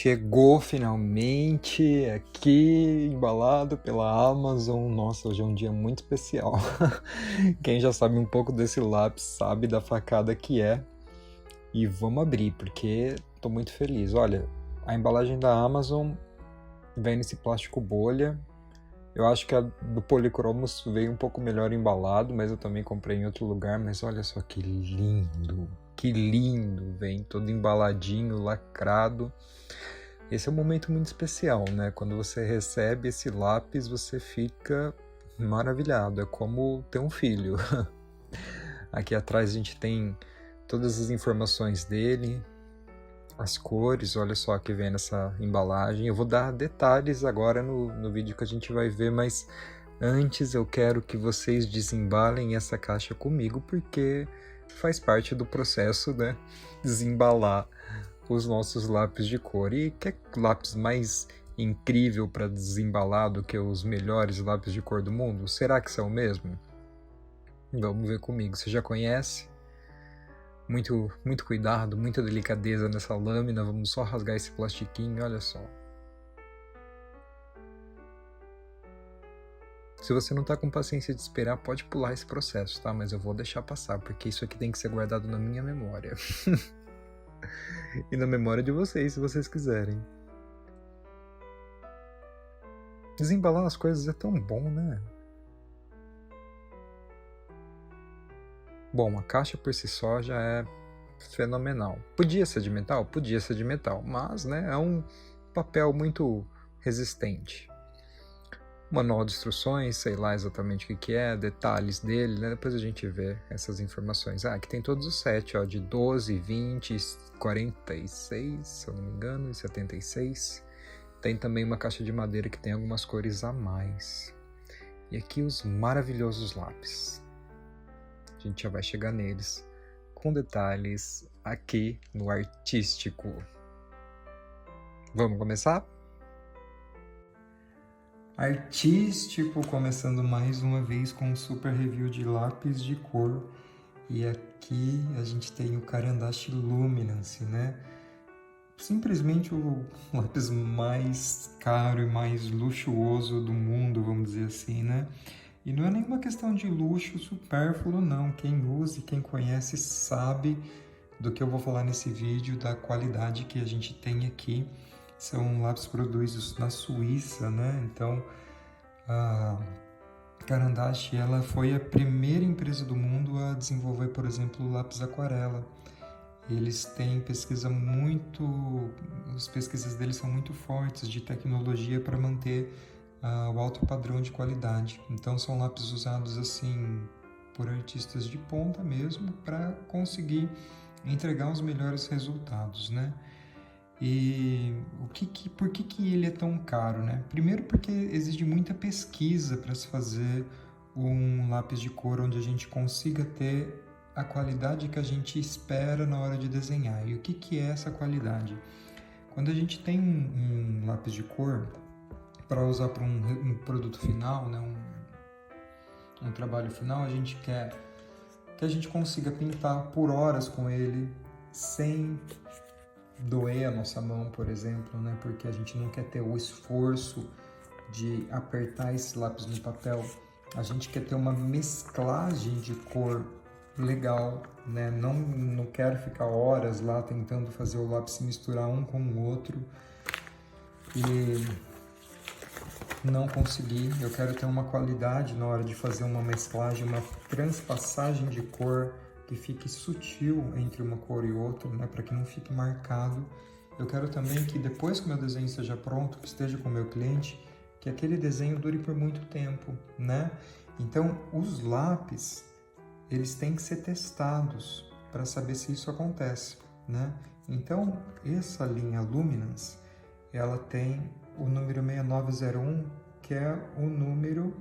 Chegou finalmente aqui, embalado pela Amazon. Nossa, hoje é um dia muito especial. Quem já sabe um pouco desse lápis sabe da facada que é. E vamos abrir, porque tô muito feliz. Olha, a embalagem da Amazon vem nesse plástico bolha. Eu acho que a do Polychromos veio um pouco melhor embalado, mas eu também comprei em outro lugar. Mas olha só que lindo! Que lindo! Vem todo embaladinho, lacrado. Esse é um momento muito especial, né? Quando você recebe esse lápis, você fica maravilhado. É como ter um filho. Aqui atrás a gente tem todas as informações dele, as cores, olha só que vem nessa embalagem. Eu vou dar detalhes agora no vídeo que a gente vai ver, mas antes eu quero que vocês desembalem essa caixa comigo, porque faz parte do processo, né? Desembalar os nossos lápis de cor. E que lápis mais incrível para desembalar do que os melhores lápis de cor do mundo? Será que são mesmo? Vamos ver comigo. Você já conhece? Muito cuidado, muita delicadeza nessa lâmina. Vamos só rasgar esse plastiquinho, olha só. Se você não tá com paciência de esperar, pode pular esse processo, tá? Mas eu vou deixar passar, porque isso aqui tem que ser guardado na minha memória. E na memória de vocês, se vocês quiserem. Desembalar as coisas é tão bom, né? Bom, a caixa por si só já é fenomenal. Podia ser de metal? Podia ser de metal, mas né, é um papel muito resistente. Manual de instruções, sei lá exatamente o que é, detalhes dele, né? Depois a gente vê essas informações. Aqui tem todos os 7, ó, de 12, 20, 46, se eu não me engano, e 76. Tem também uma caixa de madeira que tem algumas cores a mais. E aqui os maravilhosos lápis. A gente já vai chegar neles com detalhes aqui no artístico. Vamos começar? Artístico, começando mais uma vez com um super review de lápis de cor. E aqui a gente tem o Caran-d'Ache Luminance, né? Simplesmente o lápis mais caro e mais luxuoso do mundo, vamos dizer assim, né? E não é nenhuma questão de luxo supérfluo, não. Quem usa e quem conhece sabe do que eu vou falar nesse vídeo, da qualidade que a gente tem aqui. São lápis produzidos na Suíça, né? Então, a Caran-d'Ache, ela foi a primeira empresa do mundo a desenvolver, por exemplo, o lápis aquarela. Eles têm as pesquisas deles são muito fortes de tecnologia para manter o alto padrão de qualidade. Então, são lápis usados assim por artistas de ponta mesmo para conseguir entregar os melhores resultados, né? E por que ele é tão caro, né? Primeiro porque exige muita pesquisa para se fazer um lápis de cor onde a gente consiga ter a qualidade que a gente espera na hora de desenhar. E o que é essa qualidade? Quando a gente tem um lápis de cor para usar para um produto final, né? um trabalho final, a gente quer que a gente consiga pintar por horas com ele sem doer a nossa mão, por exemplo, né? Porque a gente não quer ter o esforço de apertar esse lápis no papel. A gente quer ter uma mesclagem de cor legal, né? Não quero ficar horas lá tentando fazer o lápis se misturar um com o outro e não conseguir. Eu quero ter uma qualidade na hora de fazer uma mesclagem, uma transpassagem de cor que fique sutil entre uma cor e outra, né, para que não fique marcado. Eu quero também que depois que o meu desenho esteja pronto, que esteja com o meu cliente, que aquele desenho dure por muito tempo, né? Então, os lápis, eles têm que ser testados para saber se isso acontece, né? Então, essa linha Luminance, ela tem o número 6901, que é o número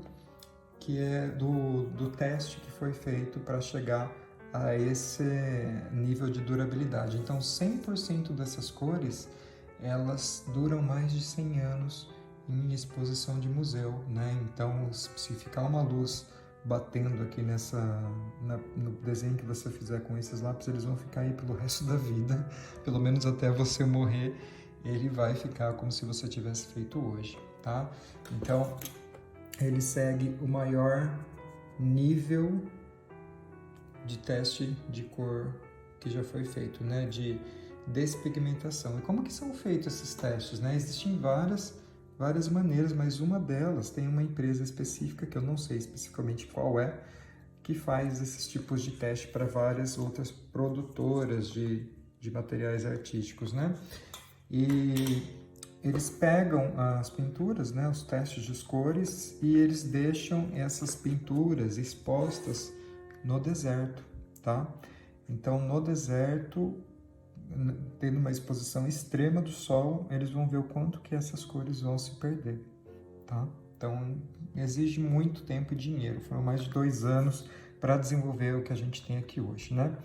que é do teste que foi feito para chegar a esse nível de durabilidade. Então, 100% dessas cores, elas duram mais de 100 anos em exposição de museu, né? Então, se ficar uma luz batendo aqui no desenho que você fizer com esses lápis, eles vão ficar aí pelo resto da vida, pelo menos até você morrer. ele vai ficar como se você tivesse feito hoje, tá? Então, ele segue o maior nível de teste de cor que já foi feito, né? De despigmentação. E como que são feitos esses testes, né? Existem várias maneiras, mas uma delas tem uma empresa específica, que eu não sei especificamente qual é, que faz esses tipos de teste para várias outras produtoras de materiais artísticos, né? E eles pegam as pinturas, né, os testes de cores, e eles deixam essas pinturas expostas no deserto, tá? Então, no deserto, tendo uma exposição extrema do sol, eles vão ver o quanto que essas cores vão se perder, tá? Então, exige muito tempo e dinheiro. Foram mais de 2 anos para desenvolver o que a gente tem aqui hoje, né?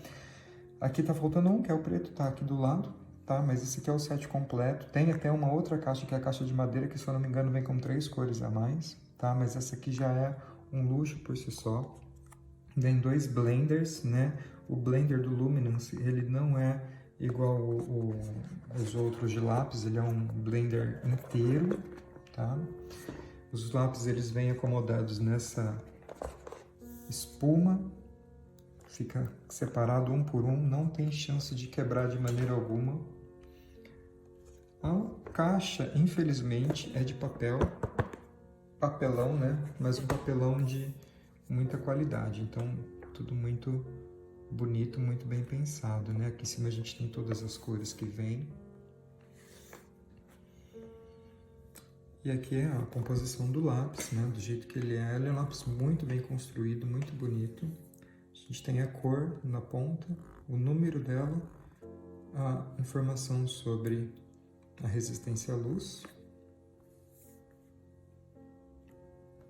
Aqui tá faltando um, que é o preto, tá aqui do lado, tá? Mas esse aqui é o set completo. Tem até uma outra caixa, que é a caixa de madeira, que se eu não me engano vem com 3 cores a mais, tá? Mas essa aqui já é um luxo por si só. Vem 2 blenders, né? O blender do Luminance, ele não é igual os outros de lápis, ele é um blender inteiro, tá? Os lápis, eles vêm acomodados nessa espuma, fica separado um por um, não tem chance de quebrar de maneira alguma. A caixa, infelizmente, é de papelão, né? Mas um papelão de muita qualidade, então tudo muito bonito, muito bem pensado, né? Aqui em cima a gente tem todas as cores que vem. E aqui é a composição do lápis, né? Do jeito que ele é um lápis muito bem construído, muito bonito. A gente tem a cor na ponta, o número dela, a informação sobre a resistência à luz.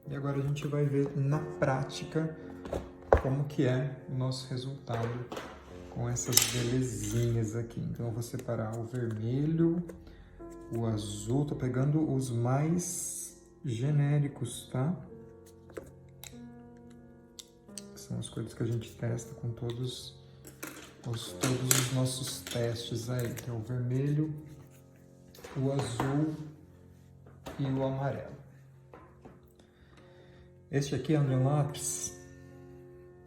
E agora a gente vai ver na prática como que é o nosso resultado com essas belezinhas aqui. Então eu vou separar o vermelho, o azul, tô pegando os mais genéricos, tá? São as cores que a gente testa com todos os nossos testes aí. Então o vermelho, o azul e o amarelo. Este aqui é um lápis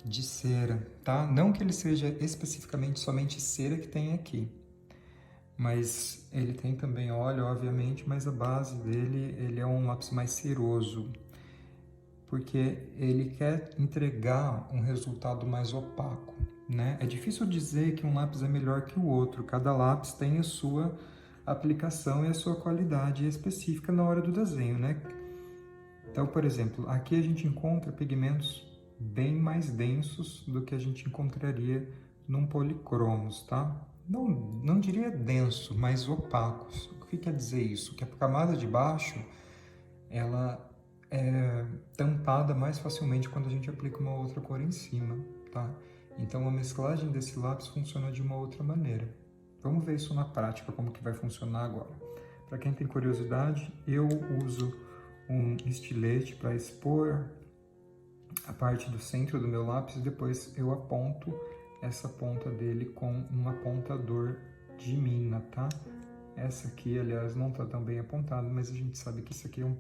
de cera, tá? Não que ele seja especificamente somente cera que tem aqui, mas ele tem também óleo, obviamente, mas a base dele, ele é um lápis mais ceroso, porque ele quer entregar um resultado mais opaco, né? É difícil dizer que um lápis é melhor que o outro, cada lápis tem a sua aplicação e a sua qualidade específica na hora do desenho, né? Então, por exemplo, aqui a gente encontra pigmentos bem mais densos do que a gente encontraria num policromos, tá? Não diria denso, mas opacos. O que quer dizer isso? Que a camada de baixo, ela é tampada mais facilmente quando a gente aplica uma outra cor em cima, tá? Então, a mesclagem desse lápis funciona de uma outra maneira. Vamos ver isso na prática, como que vai funcionar agora. Para quem tem curiosidade, eu uso um estilete para expor a parte do centro do meu lápis e depois eu aponto essa ponta dele com um apontador de mina, tá? Essa aqui, aliás, não tá tão bem apontada, mas a gente sabe que isso aqui é um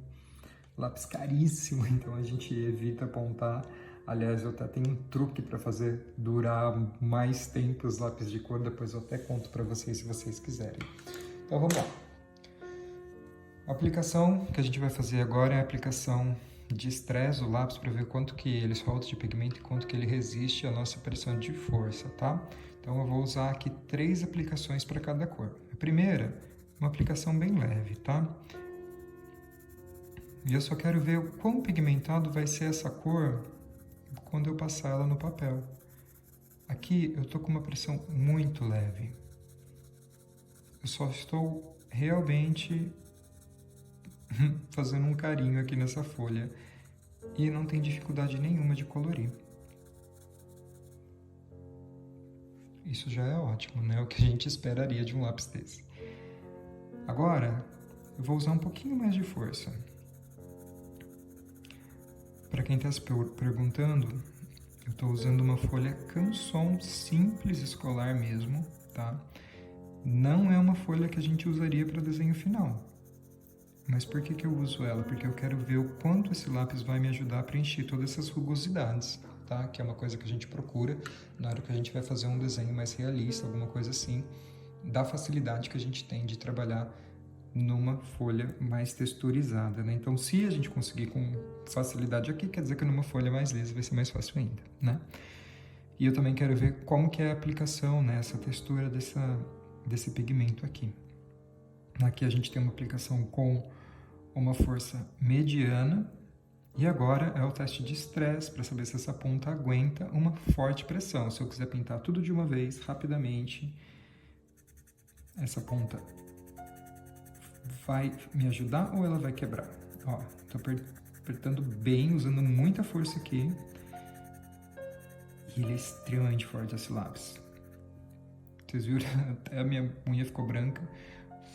lápis caríssimo, então a gente evita apontar. Aliás, eu até tenho um truque para fazer durar mais tempo os lápis de cor, depois eu até conto para vocês se vocês quiserem. Então vamos lá. A aplicação que a gente vai fazer agora é a aplicação de estresse do lápis para ver quanto que ele solta de pigmento e quanto que ele resiste à nossa pressão de força, tá? Então eu vou usar aqui 3 aplicações para cada cor. A primeira, uma aplicação bem leve, tá? E eu só quero ver o quão pigmentado vai ser essa cor quando eu passar ela no papel. Aqui eu tô com uma pressão muito leve. Eu só estou realmente fazendo um carinho aqui nessa folha e não tem dificuldade nenhuma de colorir. Isso já é ótimo, né? O que a gente esperaria de um lápis desse. Agora, eu vou usar um pouquinho mais de força. Para quem está se perguntando, eu estou usando uma folha Canson simples escolar mesmo, tá? Não é uma folha que a gente usaria para desenho final. Mas por que eu uso ela? Porque eu quero ver o quanto esse lápis vai me ajudar a preencher todas essas rugosidades, tá? Que é uma coisa que a gente procura na hora que a gente vai fazer um desenho mais realista, alguma coisa assim, da facilidade que a gente tem de trabalhar numa folha mais texturizada, né? Então, se a gente conseguir com facilidade aqui, quer dizer que numa folha mais lisa vai ser mais fácil ainda, né? E eu também quero ver como que é a aplicação, né? Essa textura desse pigmento aqui. Aqui a gente tem uma aplicação com uma força mediana, e agora é o teste de estresse para saber se essa ponta aguenta uma forte pressão. Se eu quiser pintar tudo de uma vez, rapidamente, essa ponta vai me ajudar ou ela vai quebrar? Ó, tô apertando bem, usando muita força aqui. E ele é extremamente forte, esse lápis. Vocês viram? Até a minha unha ficou branca.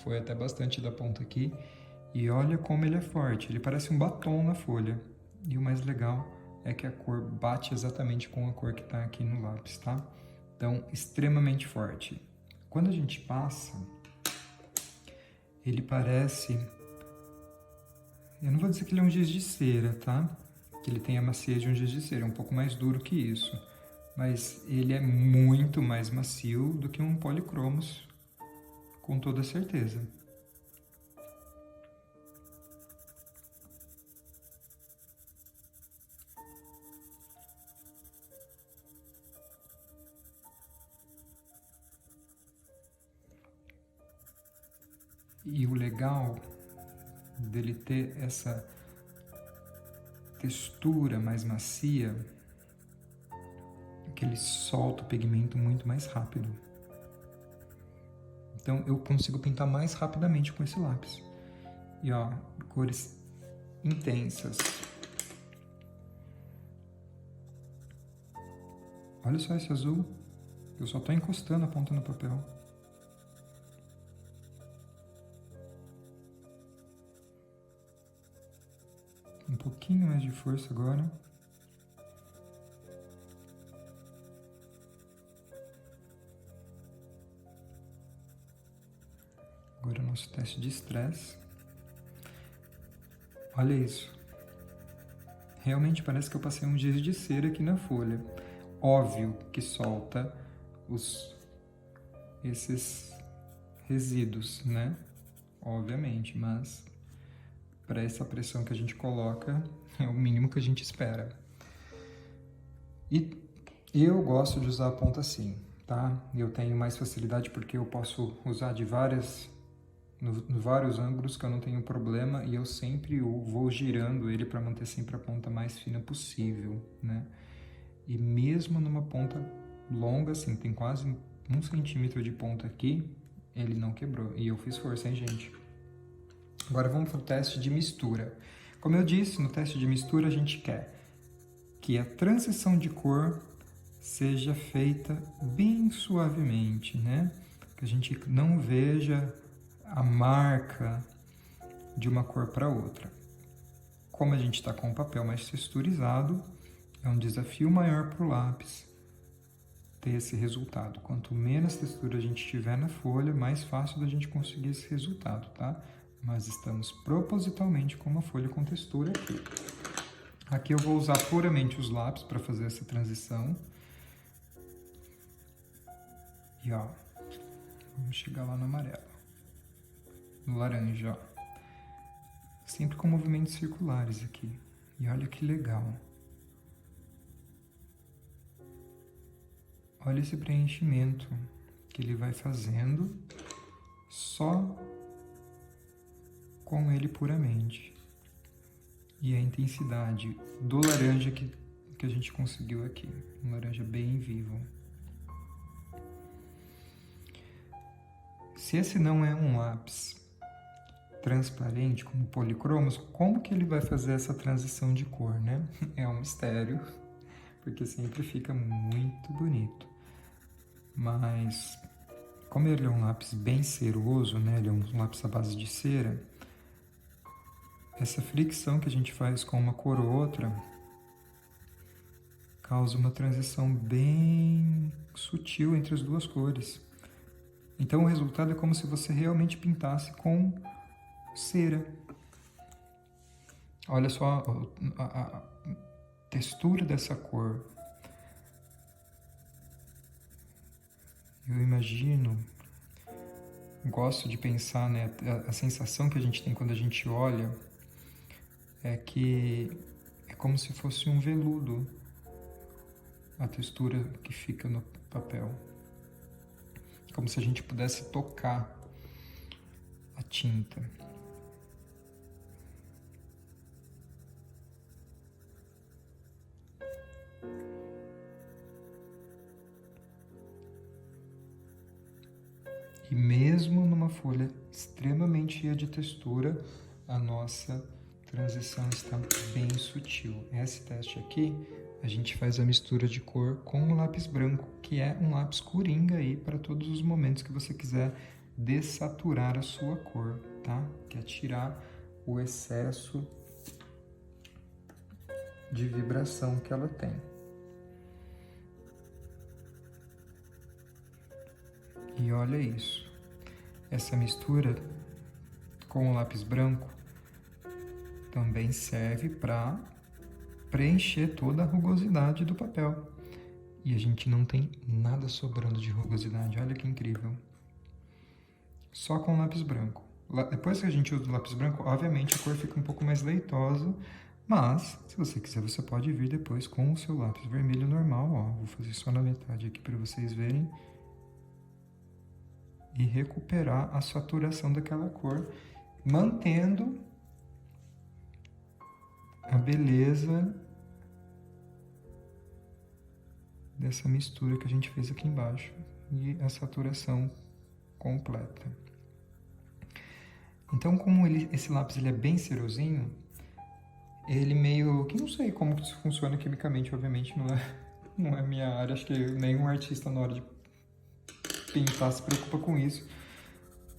Foi até bastante da ponta aqui. E olha como ele é forte, ele parece um batom na folha. E o mais legal é que a cor bate exatamente com a cor que está aqui no lápis, tá? Então, extremamente forte. Quando a gente passa, ele parece... Eu não vou dizer que ele é um giz de cera, tá? Que ele tem a macia de um giz de cera, é um pouco mais duro que isso. Mas ele é muito mais macio do que um policromos, com toda certeza. E o legal dele ter essa textura mais macia é que ele solta o pigmento muito mais rápido. Então eu consigo pintar mais rapidamente com esse lápis. E ó, cores intensas. Olha só esse azul. Eu só estou encostando a ponta no papel. Um pouquinho mais de força agora. Agora o nosso teste de estresse. Olha isso. Realmente parece que eu passei um giz de cera aqui na folha. Óbvio que solta esses resíduos, né? Obviamente, mas para essa pressão que a gente coloca, é o mínimo que a gente espera. E eu gosto de usar a ponta assim, tá? Eu tenho mais facilidade porque eu posso usar de vários ângulos que eu não tenho problema, e eu sempre vou girando ele para manter sempre a ponta mais fina possível, né? E mesmo numa ponta longa, assim, tem quase 1 centímetro de ponta aqui, ele não quebrou. E eu fiz força, hein, gente? Agora vamos para o teste de mistura. Como eu disse, no teste de mistura a gente quer que a transição de cor seja feita bem suavemente, né? Que a gente não veja a marca de uma cor para outra. Como a gente está com o papel mais texturizado, é um desafio maior para o lápis ter esse resultado. Quanto menos textura a gente tiver na folha, mais fácil da gente conseguir esse resultado, tá? Mas estamos propositalmente com uma folha com textura aqui. Aqui eu vou usar puramente os lápis para fazer essa transição. E ó, vamos chegar lá no amarelo. No laranja, ó. Sempre com movimentos circulares aqui. E olha que legal. Olha esse preenchimento que ele vai fazendo só com ele puramente. E a intensidade do laranja que a gente conseguiu aqui. Um laranja bem vivo. Se esse não é um lápis transparente, como policromos, como que ele vai fazer essa transição de cor, né? É um mistério, porque sempre fica muito bonito. Mas, como ele é um lápis bem ceroso, né? Ele é um lápis à base de cera, essa fricção que a gente faz com uma cor ou outra causa uma transição bem sutil entre as duas cores. Então o resultado é como se você realmente pintasse com cera. Olha só a textura dessa cor. Eu imagino, gosto de pensar, né, a sensação que a gente tem quando a gente olha é que é como se fosse um veludo, a textura que fica no papel. Como se a gente pudesse tocar a tinta. E mesmo numa folha extremamente cheia de textura, a nossa transição está bem sutil. Esse teste aqui, a gente faz a mistura de cor com o lápis branco, que é um lápis coringa aí para todos os momentos que você quiser dessaturar a sua cor, tá? Que é tirar o excesso de vibração que ela tem. E olha isso, essa mistura com o lápis branco também serve para preencher toda a rugosidade do papel. E a gente não tem nada sobrando de rugosidade, olha que incrível. Só com o lápis branco. Depois que a gente usa o lápis branco, obviamente a cor fica um pouco mais leitosa, mas se você quiser você pode vir depois com o seu lápis vermelho normal, ó. Vou fazer só na metade aqui para vocês verem. E recuperar a saturação daquela cor, mantendo a beleza dessa mistura que a gente fez aqui embaixo e a saturação completa. Então, como esse lápis ele é bem cerosinho, ele meio que não sei como isso funciona quimicamente, obviamente não é minha área, acho que nenhum artista na hora de pintar se preocupa com isso,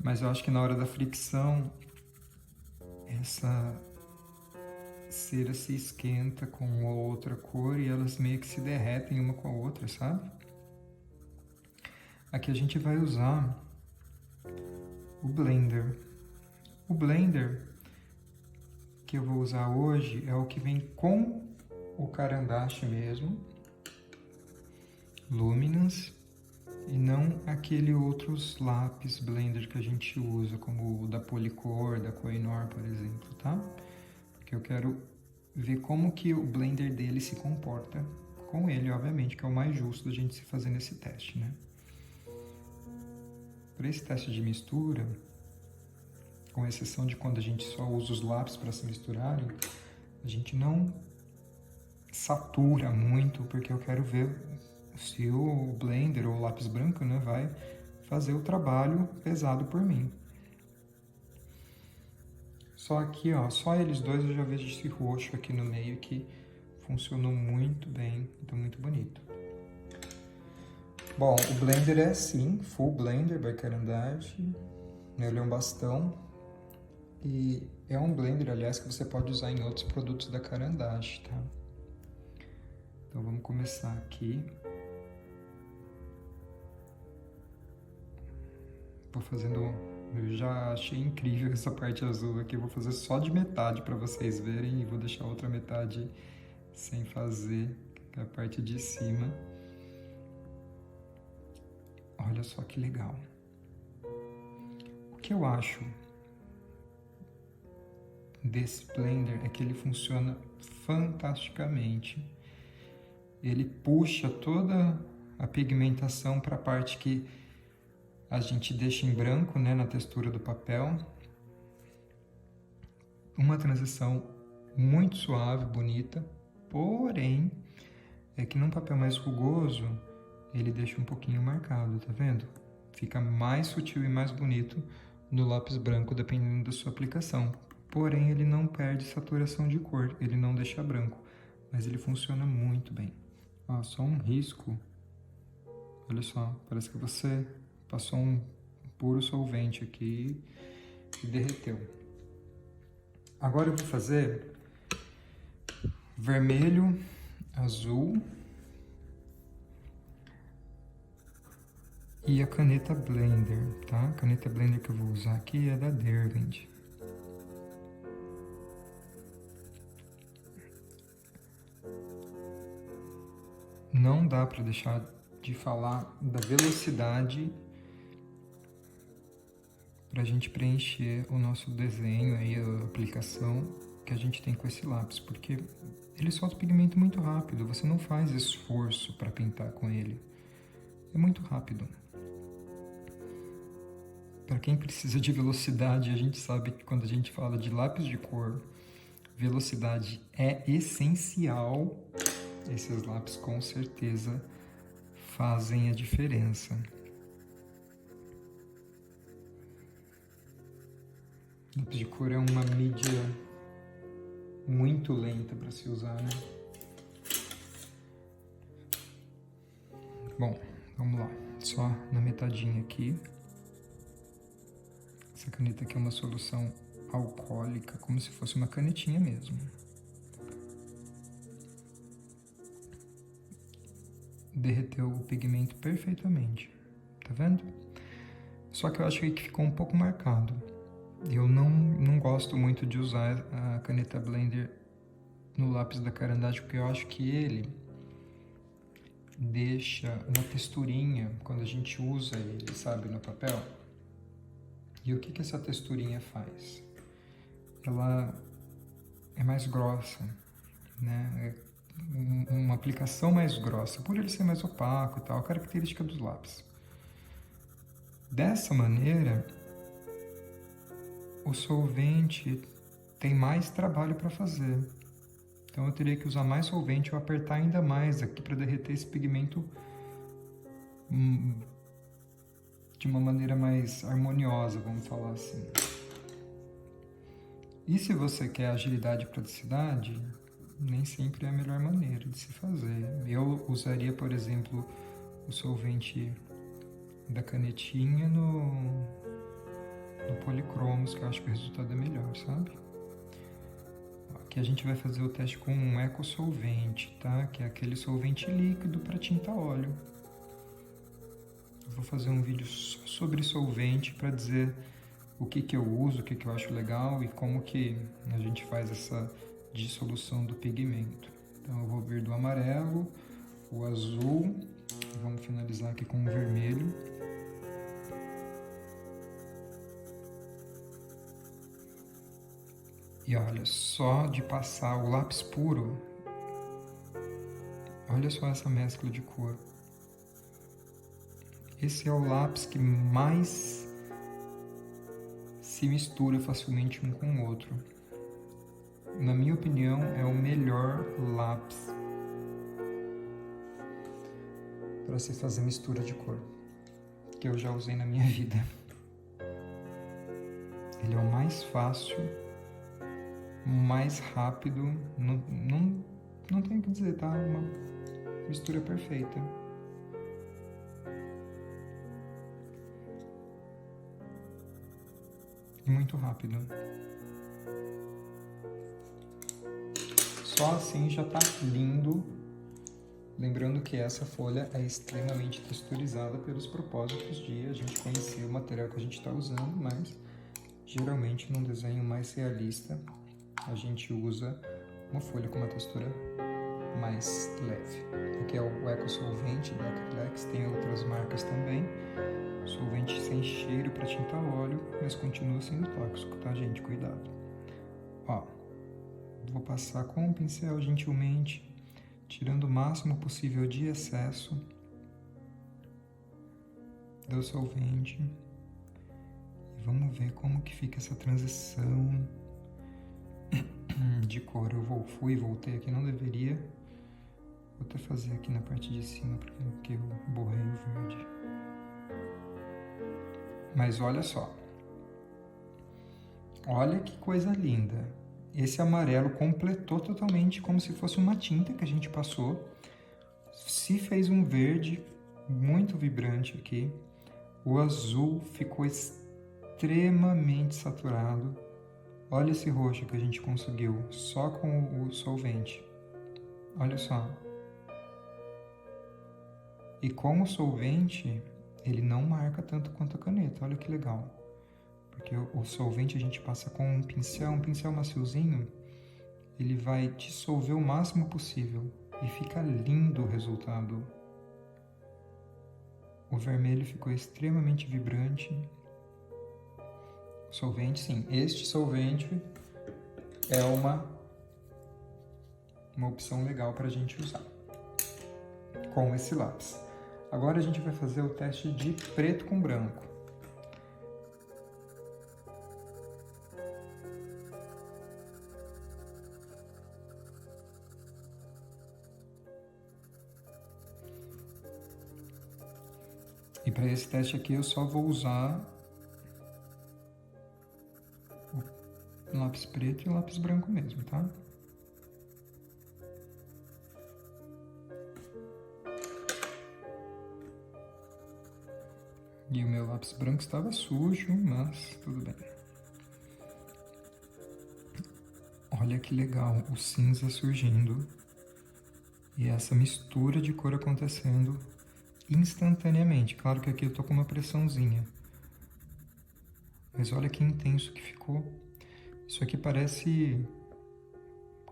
mas eu acho que na hora da fricção essa cera se esquenta com outra cor e elas meio que se derretem uma com a outra, sabe? Aqui a gente vai usar o Blender. O Blender que eu vou usar hoje é o que vem com o Caran d'Ache mesmo, Luminance, e não aquele outros lápis Blender que a gente usa, como o da Polycor, da Koh-i-Noor, por exemplo, tá? Porque eu quero ver como que o Blender dele se comporta com ele, obviamente, que é o mais justo da gente se fazer nesse teste, né? Para esse teste de mistura, com exceção de quando a gente só usa os lápis para se misturarem, a gente não satura muito, porque eu quero ver se o Blender ou o lápis branco, né, vai fazer o trabalho pesado por mim. Só aqui, ó, só eles dois eu já vejo esse roxo aqui no meio que funcionou muito bem, então muito bonito. Bom, o Blender é assim, Full Blender by Caran d'Ache, ele é um bastão e é um Blender, aliás, que você pode usar em outros produtos da Caran d'Ache, tá? Então vamos começar aqui. Vou fazendo, eu já achei incrível essa parte azul aqui, eu vou fazer só de metade para vocês verem e vou deixar a outra metade sem fazer, que é a parte de cima. Olha só que legal. O que eu acho desse Blender é que ele funciona fantasticamente. Ele puxa toda a pigmentação para a parte que a gente deixa em branco, né, na textura do papel. Uma transição muito suave, bonita, porém, é que num papel mais rugoso, ele deixa um pouquinho marcado, tá vendo? Fica mais sutil e mais bonito no lápis branco, dependendo da sua aplicação. Porém, ele não perde saturação de cor, ele não deixa branco, mas ele funciona muito bem. Ó, só um risco. Olha só, parece que você passou um puro solvente aqui e derreteu. Agora eu vou fazer vermelho, azul E a caneta Blender, tá? A caneta Blender que eu vou usar aqui é da Derwent. Não dá para deixar de falar da velocidade para a gente preencher o nosso desenho aí, a aplicação que a gente tem com esse lápis, porque ele solta o pigmento muito rápido, você não faz esforço para pintar com ele, é muito rápido. Para quem precisa de velocidade, a gente sabe que quando a gente fala de lápis de cor, velocidade é essencial. Esses lápis com certeza fazem a diferença. Lápis de cor é uma mídia muito lenta para se usar, né? Bom, vamos lá. Só na metadinha aqui. Essa caneta aqui é uma solução alcoólica, como se fosse uma canetinha mesmo. Derreteu o pigmento perfeitamente, tá vendo? Só que eu acho que ficou um pouco marcado. Eu não gosto muito de usar a caneta Blender no lápis da Caran-d'Ache, porque eu acho que ele deixa uma texturinha quando a gente usa ele, sabe, no papel. E o que essa texturinha faz? Ela é mais grossa, né? É uma aplicação mais grossa, por ele ser mais opaco e tal, característica dos lápis. Dessa maneira, o solvente tem mais trabalho para fazer. Então eu teria que usar mais solvente ou apertar ainda mais aqui para derreter esse pigmento de uma maneira mais harmoniosa, vamos falar assim. E se você quer agilidade e praticidade, nem sempre é a melhor maneira de se fazer. Eu usaria, por exemplo, o solvente da canetinha no policromos, que eu acho que o resultado é melhor, sabe? Aqui a gente vai fazer o teste com um ecosolvente, tá? Que é aquele solvente líquido para tinta óleo. Eu vou fazer um vídeo só sobre solvente para dizer o que eu uso, o que eu acho legal e como que a gente faz essa dissolução do pigmento. Então eu vou vir do amarelo, o azul, vamos finalizar aqui com o vermelho. E olha, só de passar o lápis puro, olha só essa mescla de cor. Esse é o lápis que mais se mistura facilmente um com o outro. Na minha opinião, é o melhor lápis para se fazer mistura de cor que eu já usei na minha vida. Ele é o mais fácil, mais rápido, não tenho o que dizer, tá? Uma mistura perfeita. E muito rápido. Só assim já tá lindo. Lembrando que essa folha é extremamente texturizada pelos propósitos de a gente conhecer o material que a gente está usando, mas geralmente num desenho mais realista a gente usa uma folha com uma textura mais leve. Aqui é o ecosolvente da Acrylex, tem outras marcas também. Solvente sem cheiro para tinta óleo, mas continua sendo tóxico, tá, gente? Cuidado. Ó, vou passar com o pincel gentilmente, tirando o máximo possível de excesso do solvente. E vamos ver como que fica essa transição de cor. Eu fui e voltei aqui, não deveria. Vou até fazer aqui na parte de cima, porque eu borrei o verde. Mas olha só. Olha que coisa linda. Esse amarelo completou totalmente como se fosse uma tinta que a gente passou. Se fez um verde muito vibrante aqui. O azul ficou extremamente saturado. Olha esse roxo que a gente conseguiu só com o solvente. Olha só. E com o solvente, ele não marca tanto quanto a caneta. Olha que legal. Porque o solvente a gente passa com um pincel maciozinho, ele vai dissolver o máximo possível e fica lindo o resultado. O vermelho ficou extremamente vibrante. O solvente, sim, este solvente é uma opção legal para a gente usar com esse lápis. Agora a gente vai fazer o teste de preto com branco. E para esse teste aqui eu só vou usar o lápis preto e o lápis branco mesmo, tá? E o meu lápis branco estava sujo, mas tudo bem. Olha que legal, o cinza surgindo e essa mistura de cor acontecendo instantaneamente. Claro que aqui eu tô com uma pressãozinha, mas olha que intenso que ficou. Isso aqui parece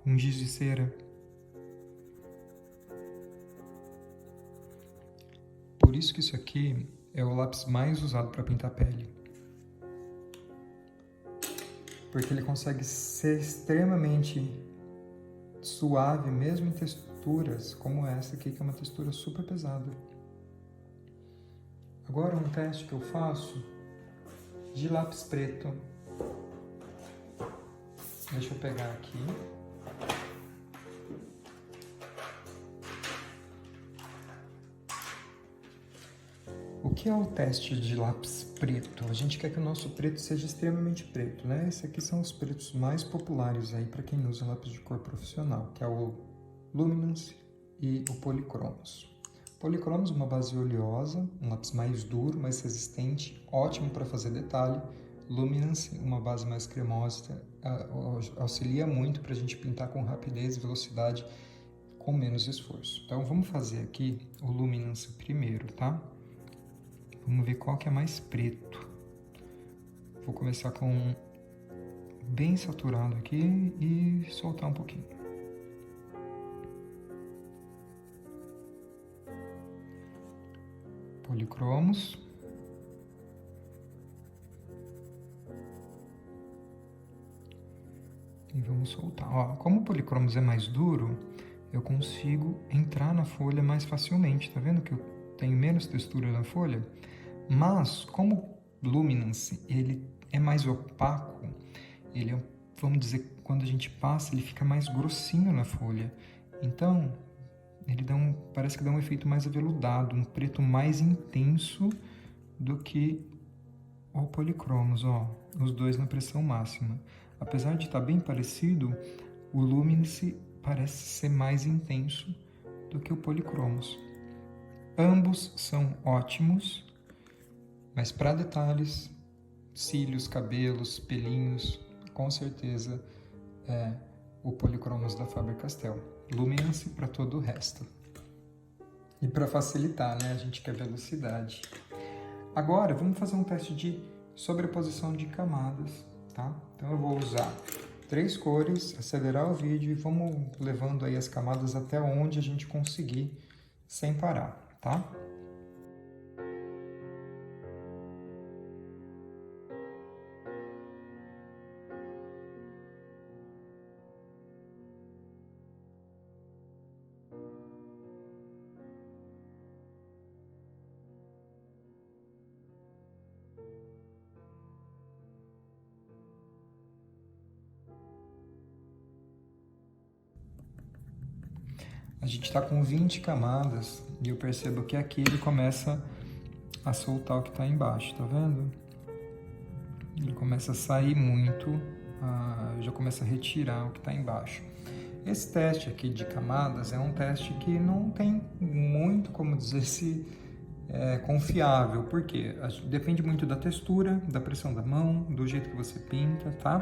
um giz de cera. Por isso que isso aqui é o lápis mais usado para pintar pele. Porque ele consegue ser extremamente suave, mesmo em texturas como essa aqui, que é uma textura super pesada. Agora um teste que eu faço de lápis preto. Deixa eu pegar aqui. O que é o teste de lápis preto? A gente quer que o nosso preto seja extremamente preto, né? Esses aqui são os pretos mais populares aí para quem usa lápis de cor profissional, que é o Luminance e o Polychromos. Polychromos é uma base oleosa, um lápis mais duro, mais resistente, ótimo para fazer detalhe. Luminance, uma base mais cremosa, auxilia muito para a gente pintar com rapidez e velocidade, com menos esforço. Então vamos fazer aqui o Luminance primeiro, tá? Vamos ver qual que é mais preto. Vou começar com bem saturado aqui e soltar um pouquinho. Polychromos. E vamos soltar. Ó, como o Polychromos é mais duro, eu consigo entrar na folha mais facilmente. Tá vendo que eu tenho menos textura na folha? Mas, como o Luminance ele é mais opaco, ele é, vamos dizer, quando a gente passa, ele fica mais grossinho na folha. Então, ele parece que dá um efeito mais aveludado, um preto mais intenso do que o Polychromos, ó, os dois na pressão máxima. Apesar de estar bem parecido, o Luminance parece ser mais intenso do que o Polychromos. Ambos são ótimos, mas para detalhes, cílios, cabelos, pelinhos, com certeza é o Polychromos da Faber-Castell. Luminance para todo o resto. E para facilitar, né? A gente quer velocidade. Agora, vamos fazer um teste de sobreposição de camadas, tá? Então eu vou usar 3 cores, acelerar o vídeo e vamos levando aí as camadas até onde a gente conseguir sem parar, tá? A gente está com 20 camadas e eu percebo que aqui ele começa a soltar o que está embaixo, tá vendo? Ele começa a sair muito, já começa a retirar o que está embaixo. Esse teste aqui de camadas é um teste que não tem muito como dizer se é confiável, porque depende muito da textura, da pressão da mão, do jeito que você pinta, tá?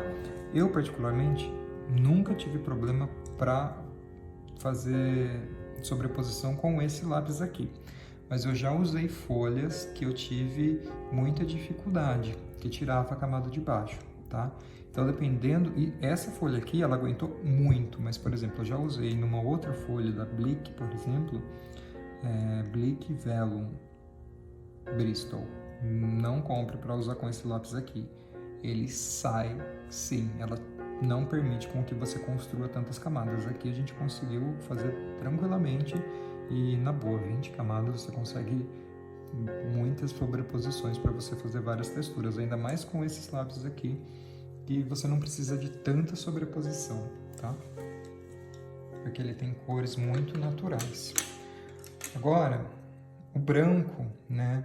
Eu, particularmente, nunca tive problema para fazer sobreposição com esse lápis aqui. mas eu já usei folhas que eu tive muita dificuldade, que tirava a camada de baixo, tá? Então, dependendo... E essa folha aqui, ela aguentou muito, mas, por exemplo, eu já usei numa outra folha da Blick, por exemplo, Blick Vellum Bristol. Não compre para usar com esse lápis aqui. Ele sai, sim, ela não permite com que você construa tantas camadas. Aqui a gente conseguiu fazer tranquilamente e, na boa, 20 camadas você consegue muitas sobreposições para você fazer várias texturas, ainda mais com esses lápis aqui, que você não precisa de tanta sobreposição, tá? Porque ele tem cores muito naturais. Agora, o branco, né,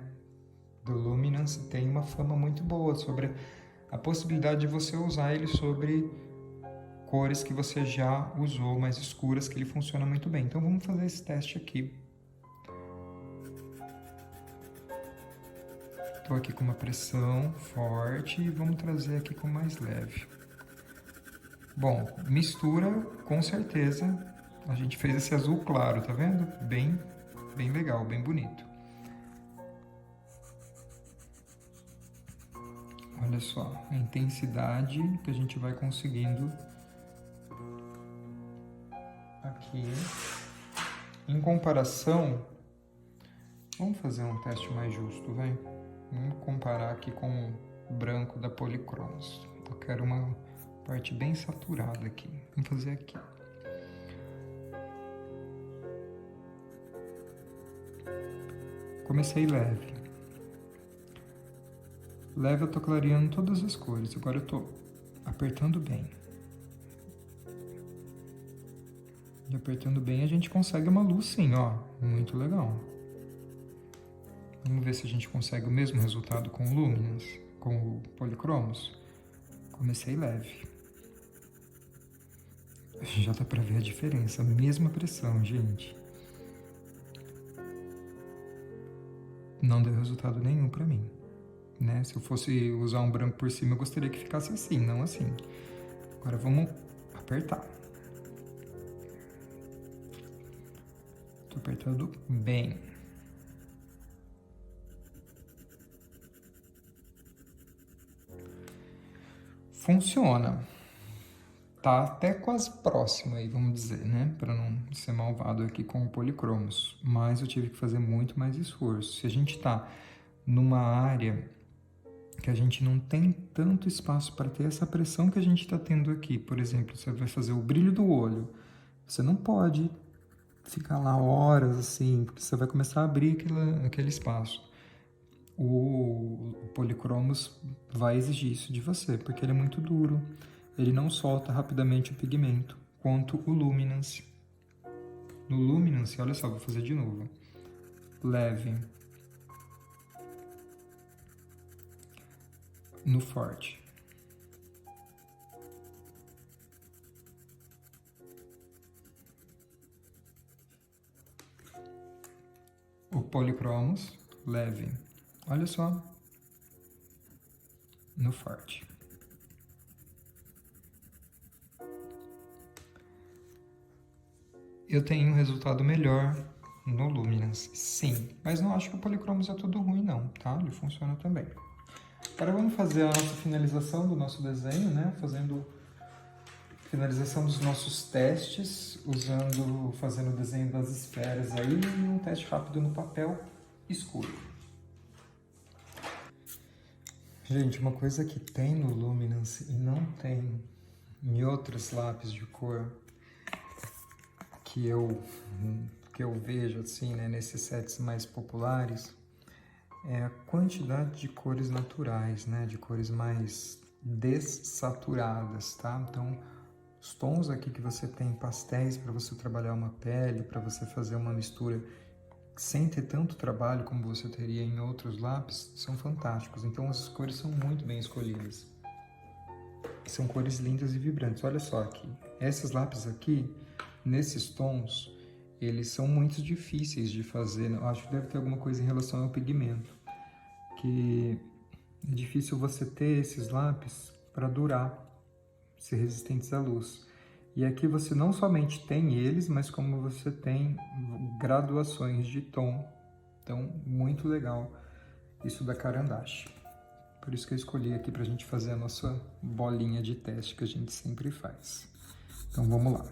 do Luminance tem uma fama muito boa sobre a possibilidade de você usar ele sobre cores que você já usou, mais escuras, que ele funciona muito bem. Então vamos fazer esse teste aqui. Estou aqui com uma pressão forte e vamos trazer aqui com mais leve. Bom, mistura, com certeza, a gente fez esse azul claro, tá vendo? Bem legal, bem bonito. Olha só, a intensidade que a gente vai conseguindo aqui. Em comparação, vamos fazer um teste mais justo, vai? Vamos comparar aqui com o branco da Polychromos. Eu quero uma parte bem saturada aqui. Vamos fazer aqui. Comecei leve. Leve eu tô clareando todas as cores. Agora eu tô apertando bem. E apertando bem a gente consegue uma luz sim, ó. Muito legal. Vamos ver se a gente consegue o mesmo resultado com o Luminance, com o Polychromos. Comecei leve. Já dá pra ver a diferença, a mesma pressão, gente. Não deu resultado nenhum pra mim, né? Se eu fosse usar um branco por cima, eu gostaria que ficasse assim, não assim. Agora vamos apertar. Tô apertando bem. Funciona. Tá até quase próximo aí, vamos dizer, né? Para não ser malvado aqui com o Polychromos. Mas eu tive que fazer muito mais esforço. Se a gente tá numa área que a gente não tem tanto espaço para ter essa pressão que a gente está tendo aqui, por exemplo, você vai fazer o brilho do olho, você não pode ficar lá horas assim, porque você vai começar a abrir aquele espaço. O Polychromos vai exigir isso de você, porque ele é muito duro, ele não solta rapidamente o pigmento, quanto o Luminance. No Luminance, olha só, vou fazer de novo. Leve. No forte. O Polychromos, leve. Olha só. No forte. Eu tenho um resultado melhor no Luminance, sim. Mas não acho que o Polychromos é tudo ruim, não, tá? Ele funciona também. Agora vamos fazer a nossa finalização do nosso desenho, né? Fazendo finalização dos nossos testes, fazendo o desenho das esferas aí e um teste rápido no papel escuro. Gente, uma coisa que tem no Luminance e não tem em outros lápis de cor que eu vejo assim, né, nesses sets mais populares, é a quantidade de cores naturais, né, de cores mais dessaturadas, tá? Então, os tons aqui que você tem, pastéis para você trabalhar uma pele, para você fazer uma mistura sem ter tanto trabalho como você teria em outros lápis, são fantásticos. Então, as cores são muito bem escolhidas. São cores lindas e vibrantes. Olha só aqui, esses lápis aqui, nesses tons, eles são muito difíceis de fazer. Eu acho que deve ter alguma coisa em relação ao pigmento, que é difícil você ter esses lápis para durar, ser resistentes à luz. E aqui você não somente tem eles, mas como você tem graduações de tom Então, muito legal isso da Caran d'Ache. Por isso que eu escolhi aqui para a gente fazer a nossa bolinha de teste que a gente sempre faz. Então, vamos lá.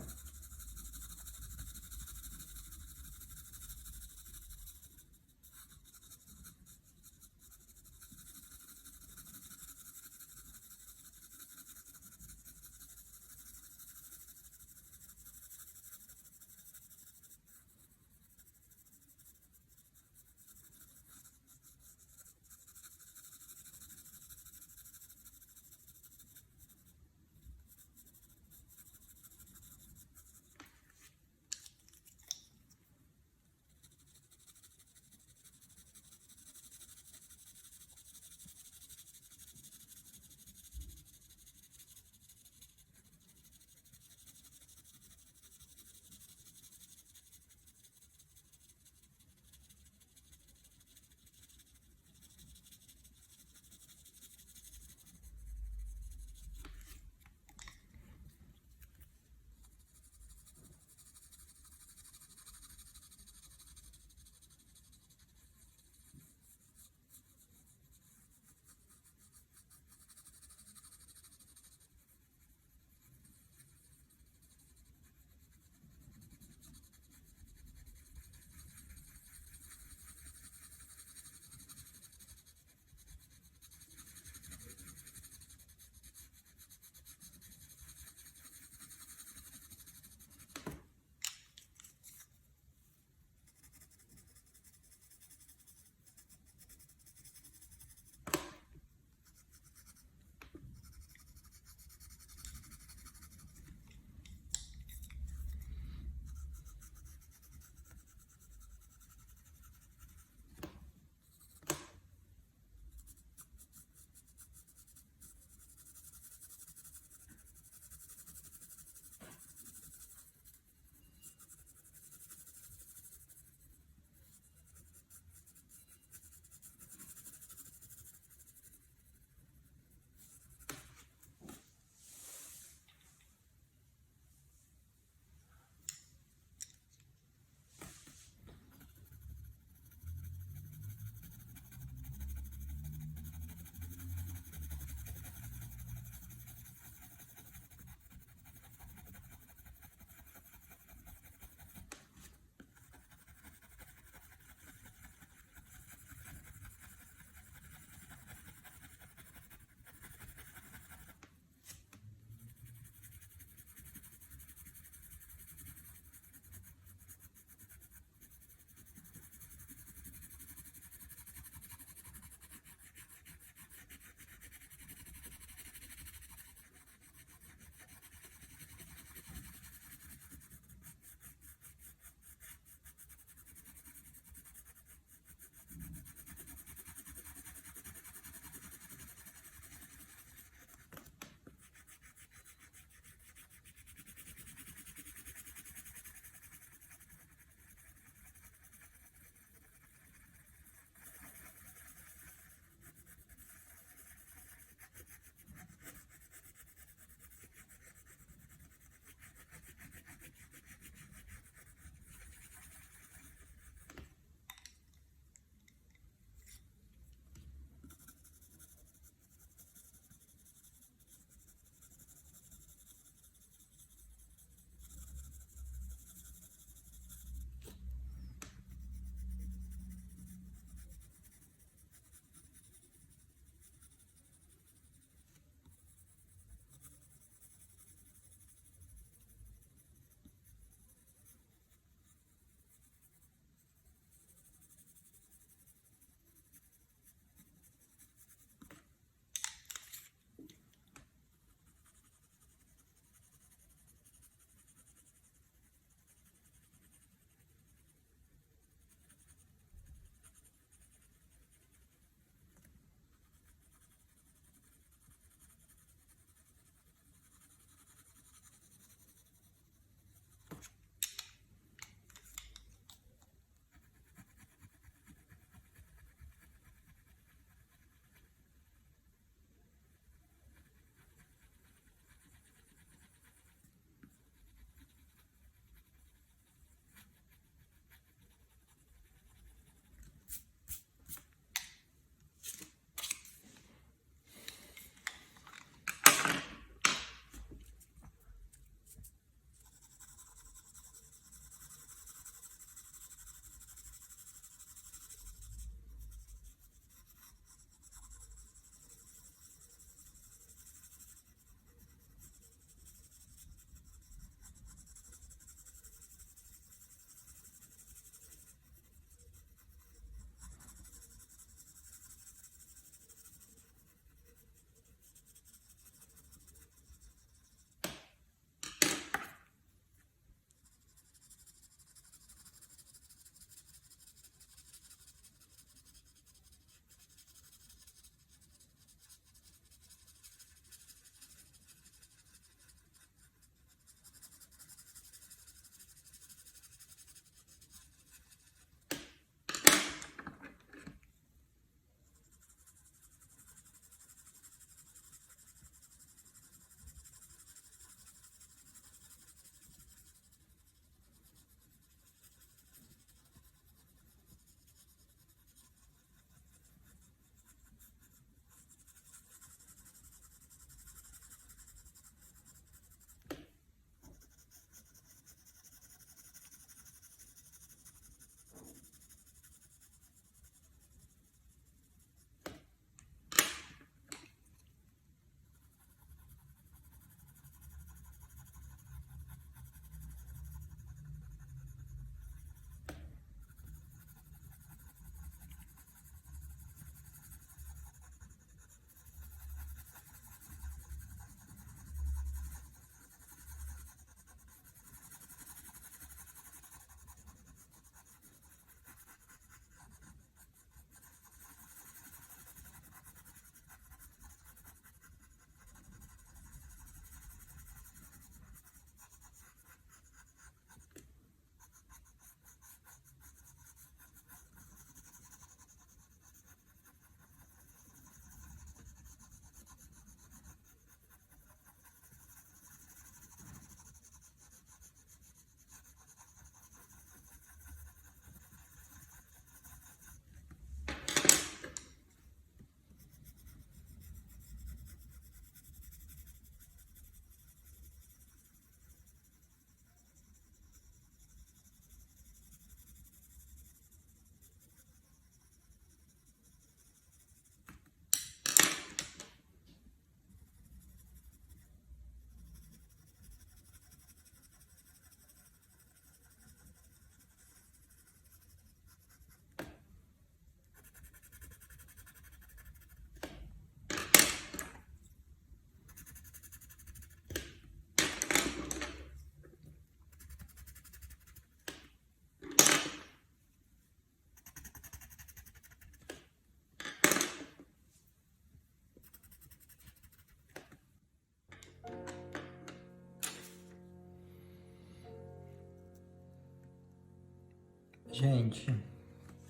Gente,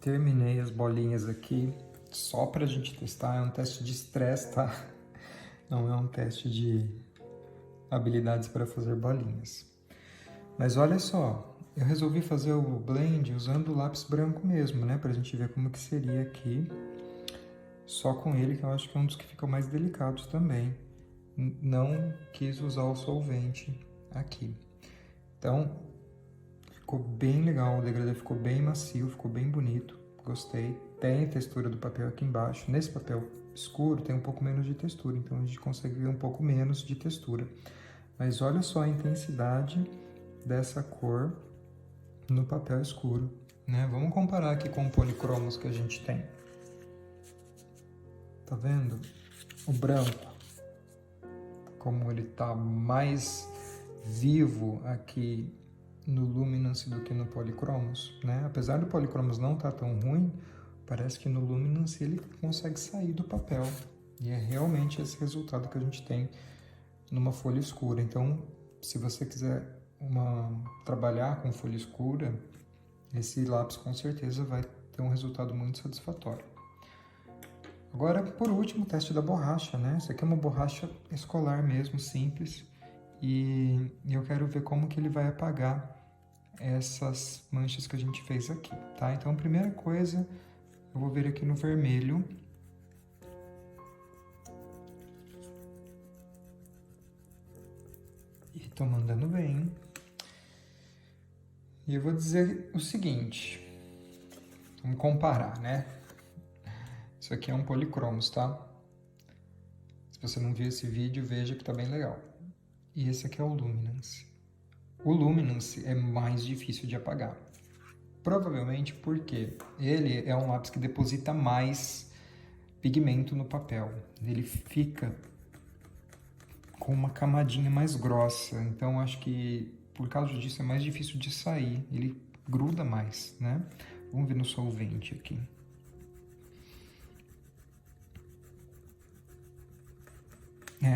terminei as bolinhas aqui só pra gente testar. É um teste de estresse, tá? Não é um teste de habilidades para fazer bolinhas. Mas olha só, eu resolvi fazer o blend usando o lápis branco mesmo, né? Pra gente ver como que seria aqui. Só com ele, que eu acho que é um dos que ficam mais delicados também. Não quis usar o solvente aqui. Então, ficou bem legal, o degradê ficou bem macio, ficou bem bonito, gostei. Tem a textura do papel aqui embaixo. Nesse papel escuro tem um pouco menos de textura, então a gente consegue ver um pouco menos de textura. Mas olha só a intensidade dessa cor no papel escuro, né? Vamos comparar aqui com o policromos que a gente tem. Tá vendo? O branco, como ele tá mais vivo aqui no Luminance do que no Polychromos, né? Apesar do Polychromos não estar tão ruim, parece que no Luminance ele consegue sair do papel. E é realmente esse resultado que a gente tem numa folha escura. Então, se você quiser trabalhar com folha escura, esse lápis com certeza vai ter um resultado muito satisfatório. Agora, por último, o teste da borracha, né? Isso aqui é uma borracha escolar mesmo, simples. E eu quero ver como que ele vai apagar essas manchas que a gente fez aqui, tá? Então, a primeira coisa, eu vou vir aqui no vermelho. E tô mandando bem. E eu vou dizer o seguinte, vamos comparar, né? Isso aqui é um policromos, tá? Se você não viu esse vídeo, veja que tá bem legal. E esse aqui é o Luminance. O Luminance é mais difícil de apagar. Provavelmente porque ele é um lápis que deposita mais pigmento no papel. Ele fica com uma camadinha mais grossa. Então, acho que por causa disso é mais difícil de sair. Ele gruda mais, né? Vamos ver no solvente aqui.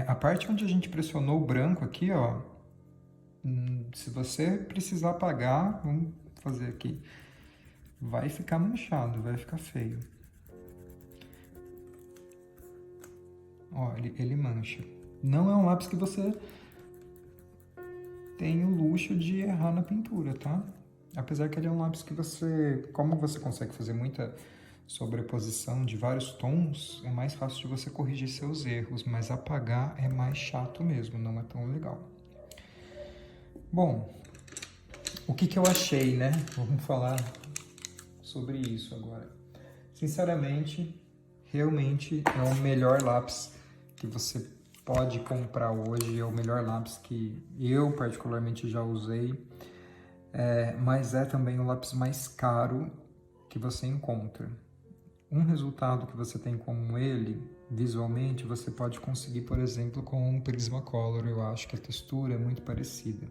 A parte onde a gente pressionou o branco aqui, ó, se você precisar apagar, vamos fazer aqui, vai ficar manchado, vai ficar feio. Ó, ele mancha. Não é um lápis que você tem o luxo de errar na pintura, tá? Apesar que ele é um lápis que você, como você consegue fazer muita sobreposição de vários tons, é mais fácil de você corrigir seus erros, mas apagar é mais chato mesmo, não é tão legal. Bom, o que eu achei, né? Vamos falar sobre isso agora. Sinceramente, realmente é o melhor lápis que você pode comprar hoje, é o melhor lápis que eu particularmente já usei, mas é também o lápis mais caro que você encontra. Um resultado que você tem com ele, visualmente, você pode conseguir, por exemplo, com um Prismacolor. Eu acho que a textura é muito parecida.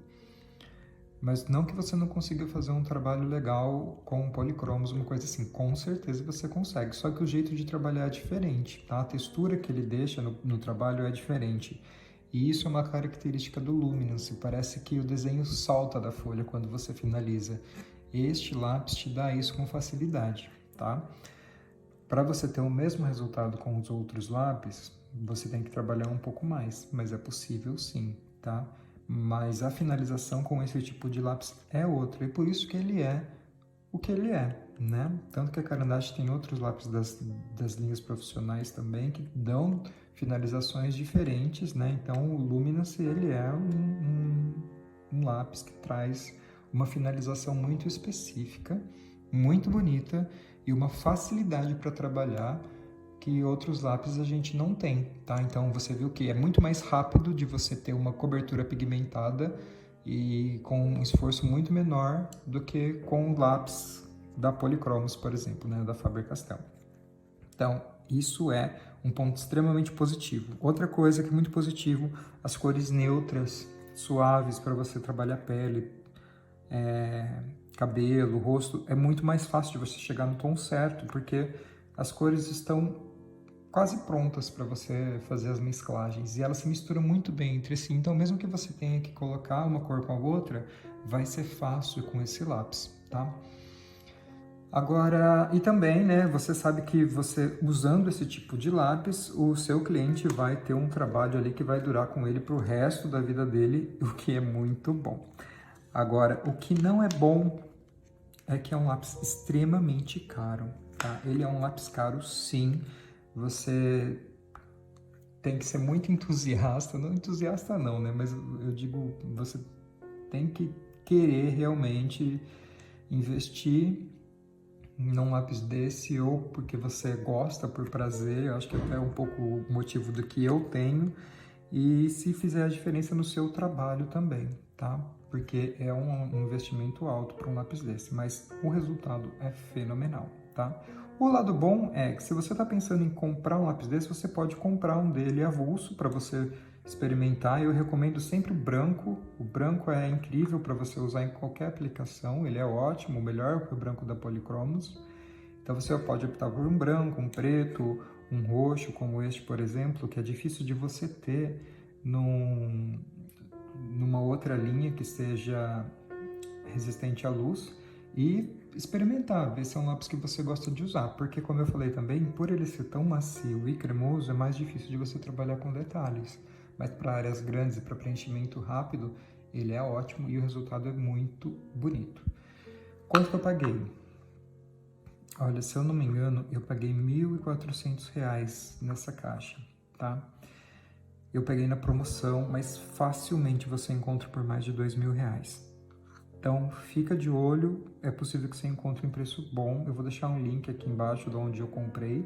Mas não que você não consiga fazer um trabalho legal com policromos, uma coisa assim. Com certeza você consegue, só que o jeito de trabalhar é diferente, tá? A textura que ele deixa no trabalho é diferente. E isso é uma característica do Luminance. Parece que o desenho salta da folha quando você finaliza. Este lápis te dá isso com facilidade, tá? Para você ter o mesmo resultado com os outros lápis, você tem que trabalhar um pouco mais, mas é possível sim, tá? Mas a finalização com esse tipo de lápis é outra, e por isso que ele é o que ele é, né? Tanto que a Caran d'Ache tem outros lápis das linhas profissionais também que dão finalizações diferentes, né? Então o Luminance, ele é um lápis que traz uma finalização muito específica, muito bonita, e uma facilidade para trabalhar que outros lápis a gente não tem, tá? Então você viu que é muito mais rápido de você ter uma cobertura pigmentada e com um esforço muito menor do que com o lápis da Polychromos, por exemplo, né, da Faber-Castell. Então, isso é um ponto extremamente positivo. Outra coisa que é muito positivo, as cores neutras, suaves para você trabalhar a pele, cabelo, rosto, é muito mais fácil de você chegar no tom certo, porque as cores estão quase prontas para você fazer as mesclagens e elas se misturam muito bem entre si. Então, mesmo que você tenha que colocar uma cor com a outra, vai ser fácil com esse lápis, tá? Agora, e também, né, você sabe que você usando esse tipo de lápis, o seu cliente vai ter um trabalho ali que vai durar com ele para o resto da vida dele, o que é muito bom. Agora, o que não é bom é que é um lápis extremamente caro, tá? Ele é um lápis caro, sim. Você tem que ser muito entusiasta, não entusiasta não, né? Mas eu digo, você tem que querer realmente investir num lápis desse, ou porque você gosta por prazer, eu acho que até é um pouco o motivo do que eu tenho, e se fizer a diferença no seu trabalho também, tá? Porque é um investimento alto para um lápis desse, mas o resultado é fenomenal, tá? O lado bom é que se você está pensando em comprar um lápis desse, você pode comprar um dele avulso para você experimentar. Eu recomendo sempre o branco. O branco é incrível para você usar em qualquer aplicação, ele é ótimo, melhor que o branco da Polychromos. Então você pode optar por um branco, um preto, um roxo, como este, por exemplo, que é difícil de você ter numa outra linha que seja resistente à luz, e experimentar, ver se é um lápis que você gosta de usar, porque como eu falei também, por ele ser tão macio e cremoso, é mais difícil de você trabalhar com detalhes, mas para áreas grandes e para preenchimento rápido, ele é ótimo e o resultado é muito bonito. Quanto que eu paguei? Olha, se eu não me engano, eu paguei R$ 1.400 nessa caixa, tá? Eu peguei na promoção, mas facilmente você encontra por mais de R$ 2.000. Então, fica de olho, é possível que você encontre um preço bom. Eu vou deixar um link aqui embaixo de onde eu comprei,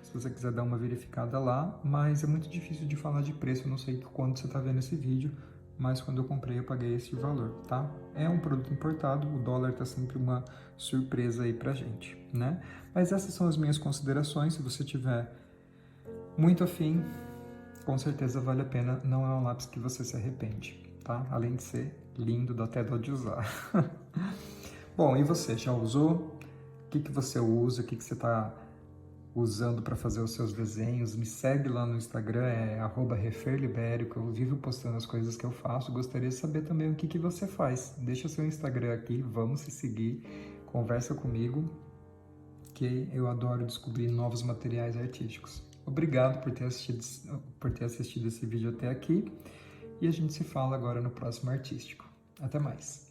se você quiser dar uma verificada lá, mas é muito difícil de falar de preço, eu não sei quando você está vendo esse vídeo, mas quando eu comprei eu paguei esse valor, tá? É um produto importado, o dólar tá sempre uma surpresa aí pra gente, né? Mas essas são as minhas considerações, se você tiver muito afim, com certeza vale a pena, não é um lápis que você se arrepende, tá? Além de ser lindo, dá até dó de usar. Bom, e você, já usou? O que você usa? O que você está usando para fazer os seus desenhos? Me segue lá no Instagram, é @referlibério, que eu vivo postando as coisas que eu faço. Gostaria de saber também o que você faz. Deixa seu Instagram aqui, vamos se seguir, conversa comigo, que eu adoro descobrir novos materiais artísticos. Obrigado por ter assistido esse vídeo até aqui, e a gente se fala agora no próximo artístico. Até mais!